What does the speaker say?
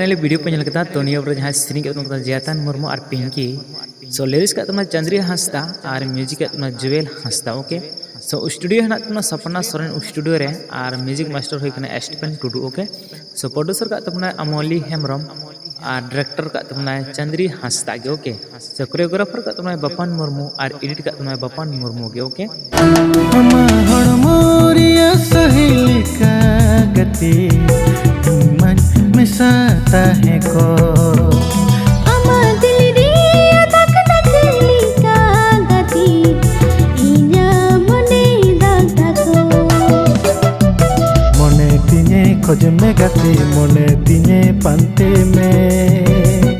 finally video पे चल कता तो निया पर जहां सिंगिंग के तुम जयतन मुर्मू और पिंकी सो लिरिक्स का तुम चंद्रिया हंसदा और म्यूजिक का तुम Juwel Hansda okay so studio है तुम सपना सोरेन स्टूडियो रे और म्यूजिक मास्टर होइकना Stephen Tudu okay so producer का तुम अमोली हेमरम और डायरेक्टर का तुम चंद्री हंसदा गे ओके सो कोरियोग्राफर का तुम बपन मुर्मू और एडिट का तुम बपन मुर्मू गे ओके मिसाता है को मने तिने खोज में गति मने तिने पंते में